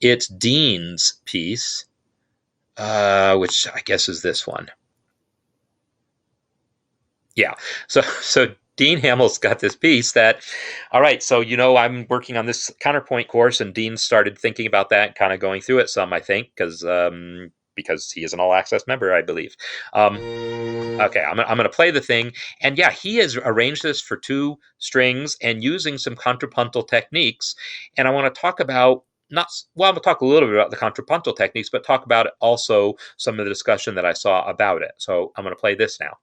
It's Dean's piece, which I guess is this one. Yeah. So Dean Hamill's got this piece that, all right, so I'm working on this counterpoint course, and Dean started thinking about that, kind of going through it some, I think, because he is an all access member, I believe. Okay, I'm going to play the thing, and yeah, he has arranged this for 2 strings and using some contrapuntal techniques, and I want to talk about I'm going to talk a little bit about the contrapuntal techniques, but talk about also some of the discussion that I saw about it. So I'm going to play this now.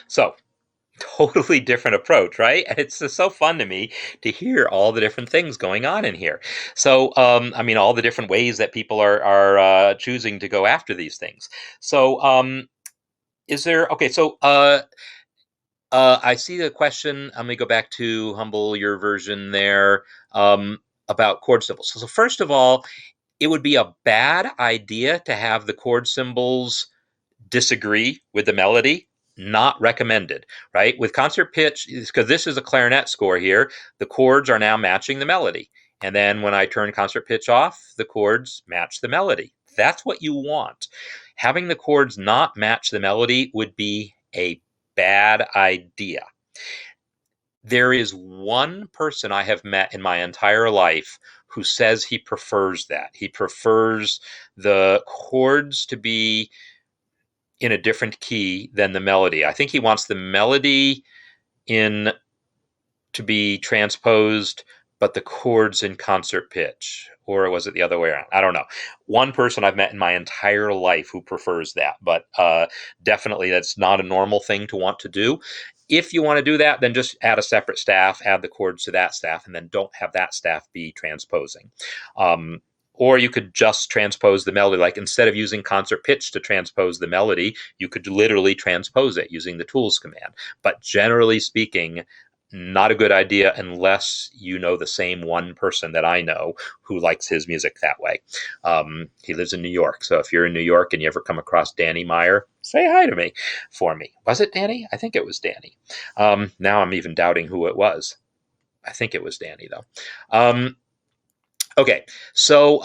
So, totally different approach, right? And it's just so fun to me to hear all the different things going on in here. So, I mean, all the different ways that people are choosing to go after these things. So, is there okay? So, I see the question. Let me go back to Humble, your version there, about chord symbols. So, first of all, it would be a bad idea to have the chord symbols disagree with the melody. Not recommended, right? With concert pitch, because this is a clarinet score here, the chords are now matching the melody. And then when I turn concert pitch off, the chords match the melody. That's what you want. Having the chords not match the melody would be a bad idea. There is one person I have met in my entire life who says he prefers that. He prefers the chords to be in a different key than the melody. I think he wants the melody in to be transposed, but the chords in concert pitch. Or was it the other way around? I don't know. One person I've met in my entire life who prefers that, but definitely that's not a normal thing to want to do. If you want to do that, then just add a separate staff, add the chords to that staff, and then don't have that staff be transposing. Or you could just transpose the melody. Like instead of using concert pitch to transpose the melody, you could literally transpose it using the tools command. But generally speaking, not a good idea unless you know the same one person that I know who likes his music that way. He lives in New York, so if you're in New York and you ever come across Danny Meyer, say hi to me for me. Was it Danny? I think it was Danny. Now I'm even doubting who it was. I think it was Danny, though. Okay, so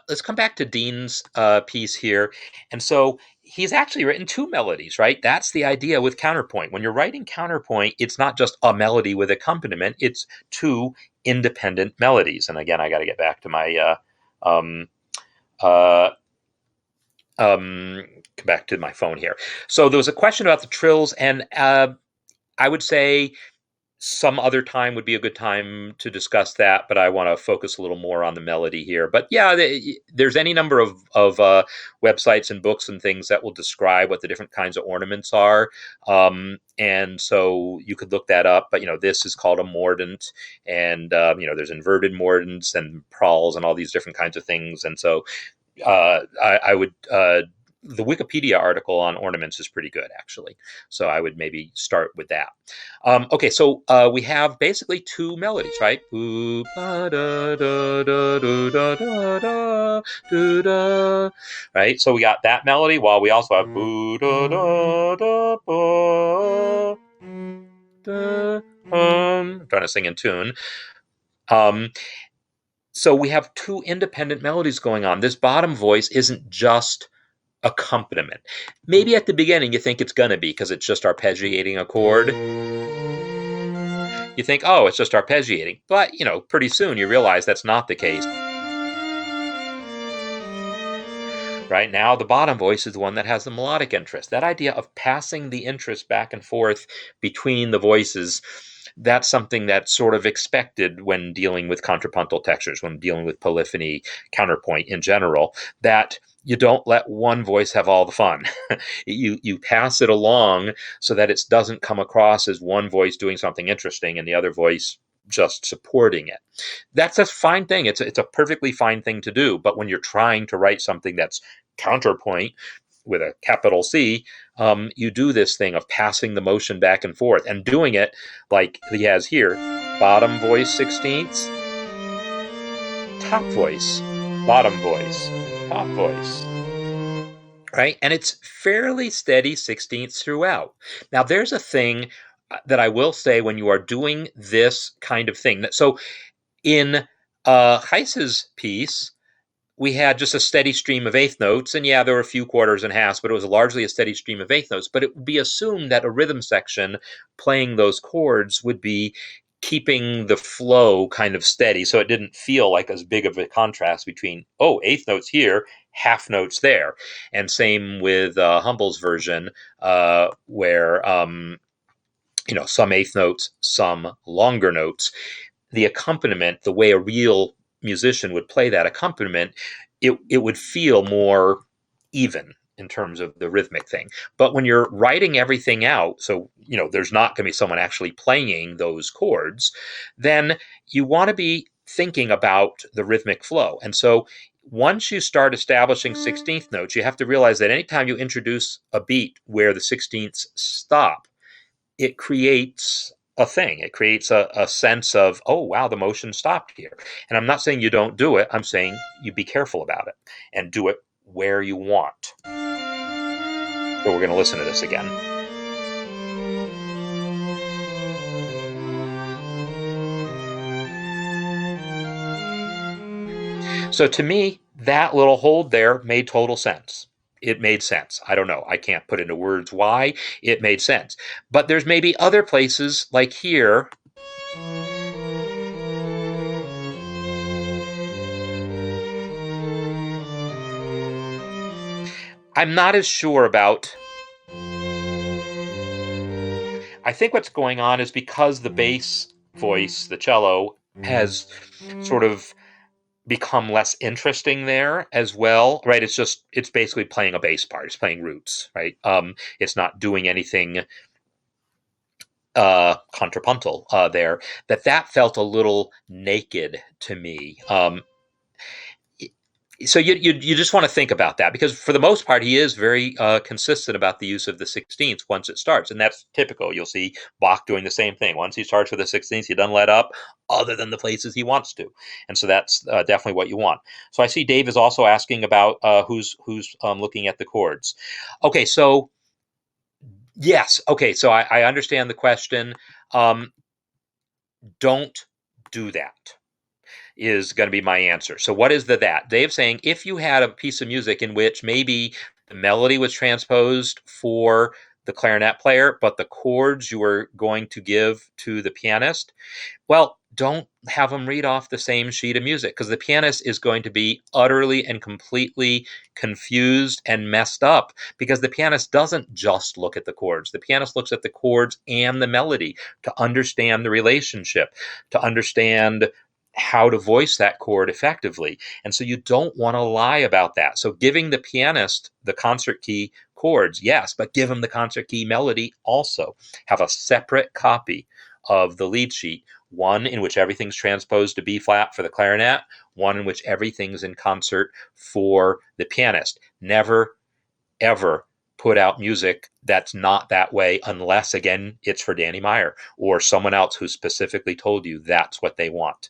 let's come back to Dean's piece here. And so he's actually written two melodies, right? That's the idea with counterpoint. When you're writing counterpoint, it's not just a melody with accompaniment, it's two independent melodies. And again, I got to get back to my come back to my phone here. So there was a question about the trills, and I would say some other time would be a good time to discuss that, but I want to focus a little more on the melody here. But yeah, there's any number of websites and books and things that will describe what the different kinds of ornaments are. And so you could look that up. But, this is called a mordant, and, there's inverted mordants and prowls and all these different kinds of things. And so I would... the Wikipedia article on ornaments is pretty good, actually. So I would maybe start with that. Okay, so we have basically two melodies, right? Right? So we got that melody while we also have I'm trying to sing in tune. So we have two independent melodies going on. This bottom voice isn't just accompaniment. Maybe at the beginning you think it's going to be because it's just arpeggiating a chord. You think, oh, it's just arpeggiating. But, pretty soon you realize that's not the case. Right now, the bottom voice is the one that has the melodic interest. That idea of passing the interest back and forth between the voices, that's something that's sort of expected when dealing with contrapuntal textures, when dealing with polyphony, counterpoint in general, that you don't let one voice have all the fun. you pass it along so that it doesn't come across as one voice doing something interesting and the other voice just supporting it. That's a fine thing. It's a perfectly fine thing to do. But when you're trying to write something that's counterpoint with a capital C, you do this thing of passing the motion back and forth and doing it like he has here. Bottom voice 16ths, top voice, bottom voice, top voice. Right? And it's fairly steady 16ths throughout. Now, there's a thing that I will say when you are doing this kind of thing. So in Heiss's piece, we had just a steady stream of eighth notes, and yeah, there were a few quarters and halves, but it was largely a steady stream of eighth notes. But it would be assumed that a rhythm section playing those chords would be keeping the flow kind of steady, so it didn't feel like as big of a contrast between, eighth notes here, half notes there. And same with Humble's version, where some eighth notes, some longer notes. The accompaniment, the way a real musician would play that accompaniment, it would feel more even in terms of the rhythmic thing. But when you're writing everything out, so there's not going to be someone actually playing those chords, then you want to be thinking about the rhythmic flow. And so once you start establishing 16th notes, you have to realize that anytime you introduce a beat where the 16ths stop, it creates a thing. It creates a sense of, oh, wow, the motion stopped here. And I'm not saying you don't do it. I'm saying you be careful about it and do it where you want. So we're going to listen to this again. So to me, that little hold there made total sense. It made sense. I don't know. I can't put into words why. It made sense. But there's maybe other places like here. I'm not as sure about. I think what's going on is because the bass voice, the cello, has sort of become less interesting there as well, right? It's basically playing a bass part. It's playing roots, right? It's not doing anything contrapuntal there. That felt a little naked to me. So you just want to think about that, because for the most part he is very consistent about the use of the 16th once it starts, and that's typical. You'll see Bach doing the same thing. Once he starts with the 16th, he doesn't let up, other than the places he wants to, and so that's definitely what you want. So I see Dave is also asking about who's looking at the chords. Okay, so yes, okay, so I understand the question. Um, don't do that is going to be my answer. So what is the that? Dave's saying if you had a piece of music in which maybe the melody was transposed for the clarinet player, but the chords you were going to give to the pianist, well, don't have them read off the same sheet of music, because the pianist is going to be utterly and completely confused and messed up, because the pianist doesn't just look at the chords. The pianist looks at the chords and the melody to understand the relationship, to understand how to voice that chord effectively. And so you don't want to lie about that. So giving the pianist the concert key chords, yes, but give him the concert key melody also. Have a separate copy of the lead sheet, one in which everything's transposed to B flat for the clarinet, one in which everything's in concert for the pianist. Never, ever put out music that's not that way, unless, again, it's for Danny Meyer or someone else who specifically told you that's what they want.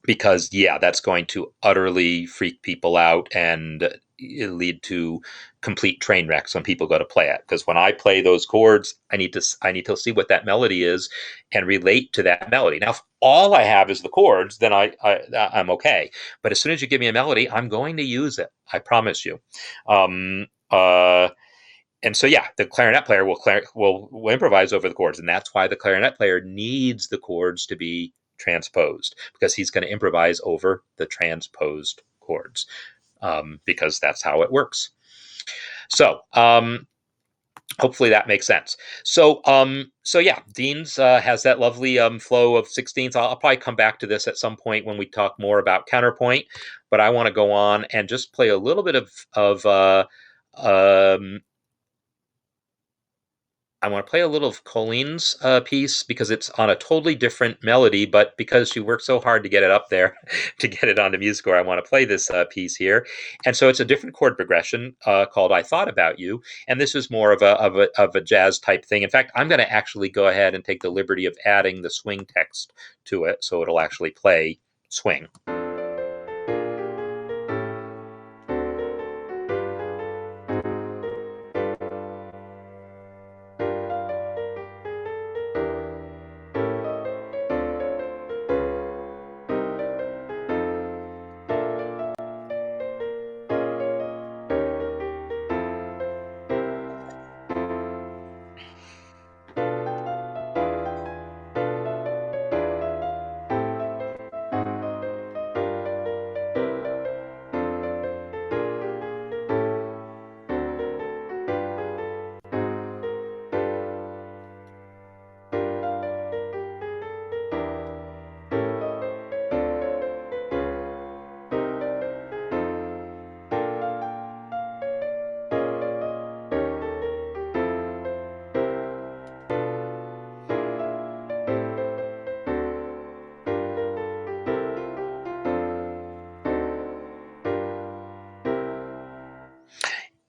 Because, yeah, that's going to utterly freak people out and lead to complete train wrecks when people go to play it. Because when I play those chords, I need to see what that melody is and relate to that melody. Now, if all I have is the chords, then I'm okay. But as soon as you give me a melody, I'm going to use it. I promise you. Um, uh, and so, yeah, the clarinet player will improvise over the chords, and that's why the clarinet player needs the chords to be transposed, because he's going to improvise over the transposed chords, because that's how it works. So hopefully that makes sense. So yeah, Dean's has that lovely flow of 16ths. I'll probably come back to this at some point when we talk more about counterpoint, but I want to go on and just play a little bit of I want to play a little of Colleen's piece, because it's on a totally different melody, but because she worked so hard to get it up there, to get it onto MuseScore, I want to play this piece here. And so it's a different chord progression called "I Thought About You," and this is more of a jazz type thing. In fact, I'm going to actually go ahead and take the liberty of adding the swing text to it, so it'll actually play swing.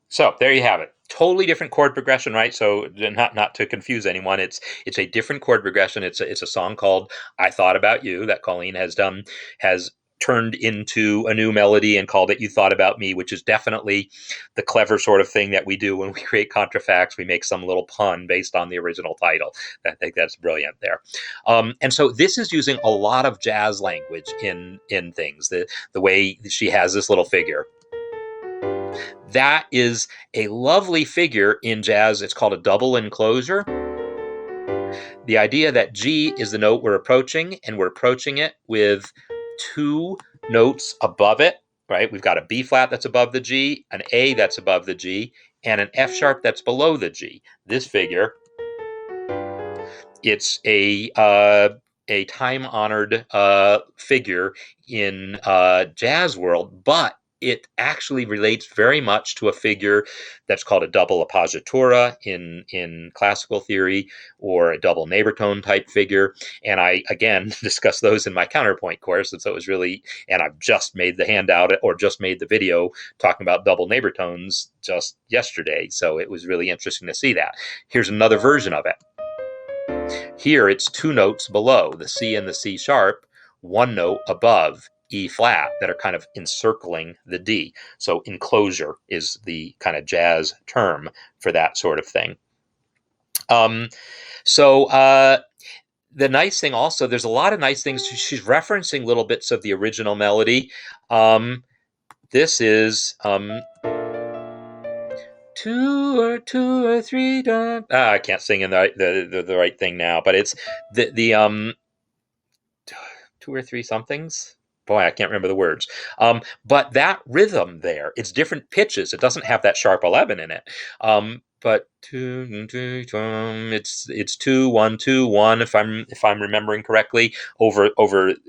So there you have it. Totally different chord progression, right? So not to confuse anyone, it's a different chord progression. It's a song called "I Thought About You" that Colleen has turned into a new melody and called it "You Thought About Me," which is definitely the clever sort of thing that we do when we create contrafacts. We make some little pun based on the original title. I think that's brilliant there. And so this is using a lot of jazz language in things. The way she has this little figure. That is a lovely figure in jazz. It's called a double enclosure. The idea that G is the note we're approaching, and we're approaching it with two notes above it, right? We've got a B flat that's above the G, an A that's above the G, and an F sharp that's below the G. This figure, it's a time-honored figure in jazz world, but it actually relates very much to a figure that's called a double appoggiatura in classical theory, or a double neighbor tone type figure. And I, again, discussed those in my counterpoint course. And so it was really, and I've just made the handout or just made the video talking about double neighbor tones just yesterday. So it was really interesting to see that. Here's another version of it. Here it's two notes below, the C and the C sharp, one note above E flat, that are kind of encircling the D. So enclosure is the kind of jazz term for that sort of thing. The nice thing also, there's a lot of nice things. She's referencing little bits of the original melody. This is two or three. I can't sing in the right thing now, but it's the two or three somethings. Boy, I can't remember the words. But that rhythm there, it's different pitches. It doesn't have that sharp 11 in it. But it's 2 1 2 1 if I'm remembering correctly, over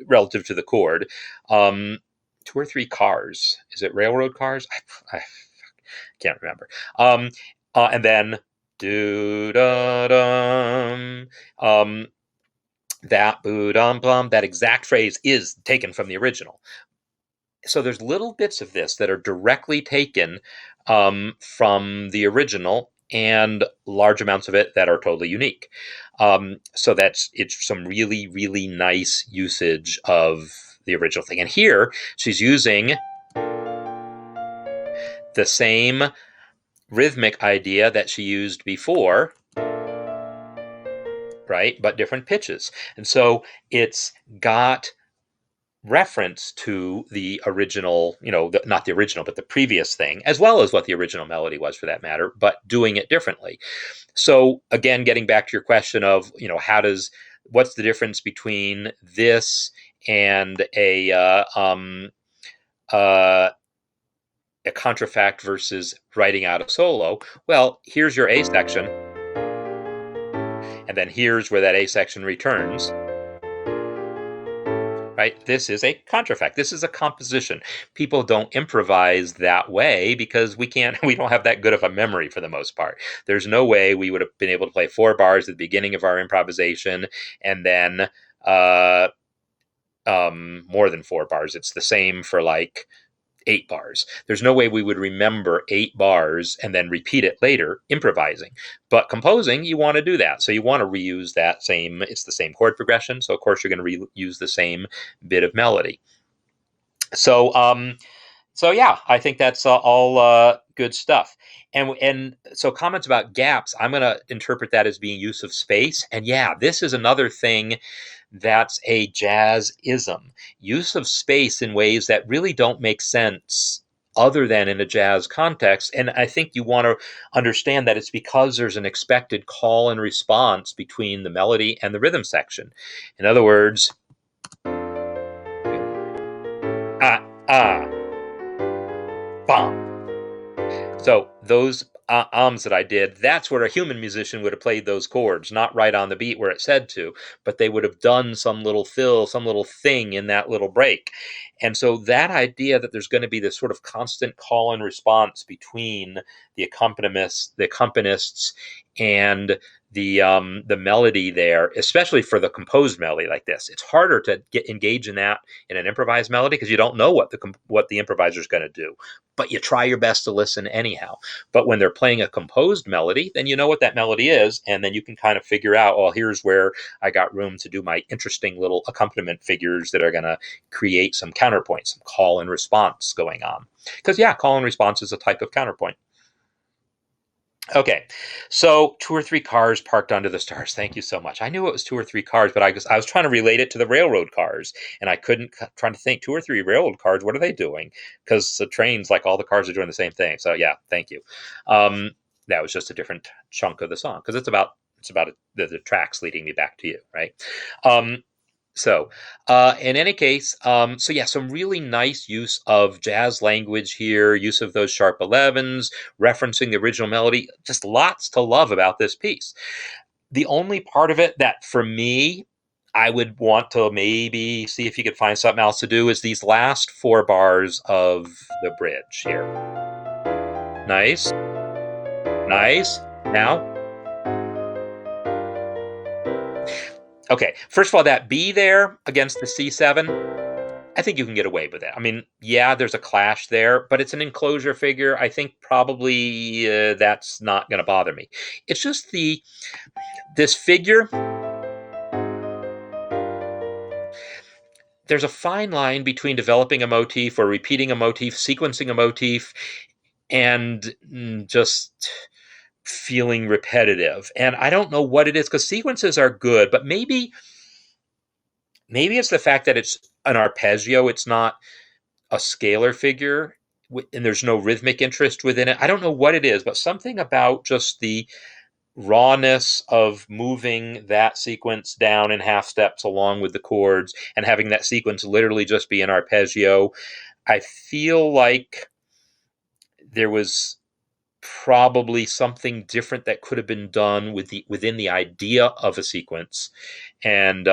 relative to the chord. Two or three cars. Is it railroad cars? I can't remember. And then do da dum. That boo-dum-bum, that exact phrase is taken from the original. So there's little bits of this that are directly taken from the original, and large amounts of it that are totally unique. So it's some really, really nice usage of the original thing. And here she's using the same rhythmic idea that she used before, right? But different pitches. And so it's got reference to the original, not the original, but the previous thing, as well as what the original melody was for that matter, but doing it differently. So again, getting back to your question of, what's the difference between this and a contrafact versus writing out a solo? Well, here's your A section. And then here's where that A section returns. Right? This is a contrafact. This is a composition. People don't improvise that way because we don't have that good of a memory for the most part. There's no way we would have been able to play 4 bars at the beginning of our improvisation and then more than 4 bars. It's the same for like 8 bars. There's no way we would remember 8 bars and then repeat it later improvising. But composing, you want to do that. So you want to reuse it's the same chord progression. So of course you're going to reuse the same bit of melody. So yeah, I think that's all good stuff. And so comments about gaps, I'm going to interpret that as being use of space. And yeah, this is another thing that's a jazz-ism. Use of space in ways that really don't make sense other than in a jazz context. And I think you want to understand that it's because there's an expected call and response between the melody and the rhythm section. In other words, bum. So those ums that I did, that's where a human musician would have played those chords, not right on the beat where it said to, but they would have done some little fill, some little thing in that little break. And so that idea that there's going to be this sort of constant call and response between the accompanists and the melody there, especially for the composed melody like this, it's harder to engage in that in an improvised melody because you don't know what the improviser is going to do, but you try your best to listen anyhow. But when they're playing a composed melody, then you know what that melody is, and then you can kind of figure out, well, here's where I got room to do my interesting little accompaniment figures that are going to create some counterpoint, some call and response going on. Because yeah, call and response is a type of counterpoint. Okay, so 2 or 3 cars parked under the stars. Thank you so much. I knew it was 2 or 3 cars, but I was trying to relate it to the railroad cars, and I couldn't. Trying to think 2 or 3 railroad cars. What are they doing? Because the trains, like all the cars, are doing the same thing. So yeah, thank you. That was just a different chunk of the song because it's about the tracks leading me back to you, right? So in any case, so yeah, some really nice use of jazz language here, use of those sharp 11s, referencing the original melody, just lots to love about this piece. The only part of it that for me, I would want to maybe see if you could find something else to do is these last 4 bars of the bridge here. Nice. Nice. Now. Okay. First of all, that B there against the C7, I think you can get away with it. I mean, yeah, there's a clash there, but it's an enclosure figure. I think probably that's not going to bother me. It's just this figure. There's a fine line between developing a motif or repeating a motif, sequencing a motif, and just feeling repetitive. And I don't know what it is, because sequences are good, but maybe it's the fact that it's an arpeggio. It's not a scalar figure, and there's no rhythmic interest within it. I don't know what it is, but something about just the rawness of moving that sequence down in half steps along with the chords and having that sequence literally just be an arpeggio. I feel like there was probably something different that could have been done within the idea of a sequence, and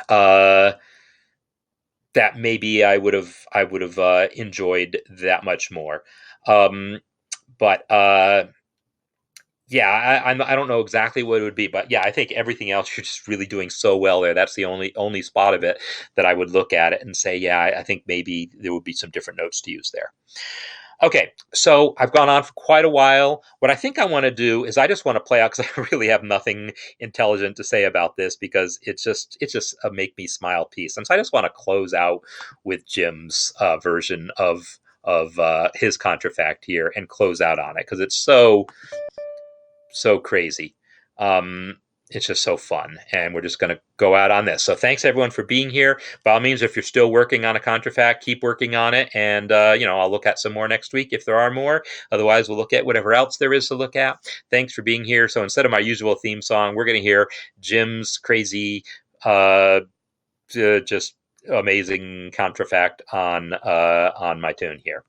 that maybe I would have enjoyed that much more. But yeah, I don't know exactly what it would be, but yeah, I think everything else you're just really doing so well there. That's the only spot of it that I would look at it and say, yeah, I think maybe there would be some different notes to use there. Okay, so I've gone on for quite a while. What I think I want to do is I just want to play out, because I really have nothing intelligent to say about this, because it's just a make me smile piece, and so I just want to close out with Jim's version of his contrafact here and close out on it, because it's so crazy. It's just so fun, and we're just going to go out on this. So thanks everyone for being here. By all means, if you're still working on a contrafact, keep working on it, and I'll look at some more next week if there are more. Otherwise, we'll look at whatever else there is to look at. Thanks for being here. So instead of my usual theme song, we're going to hear Jim's crazy, just amazing contrafact on my tune here.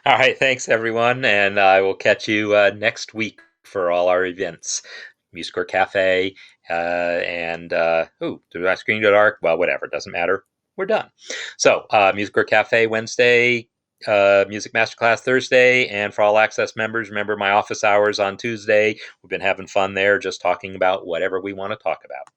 All right, thanks everyone, and I will catch you next week for all our events. MuseScore Cafe, and did my screen go dark? Well, whatever, doesn't matter. We're done. So, MuseScore Cafe Wednesday, Music Masterclass Thursday, and for all access members, remember my office hours on Tuesday. We've been having fun there, just talking about whatever we want to talk about.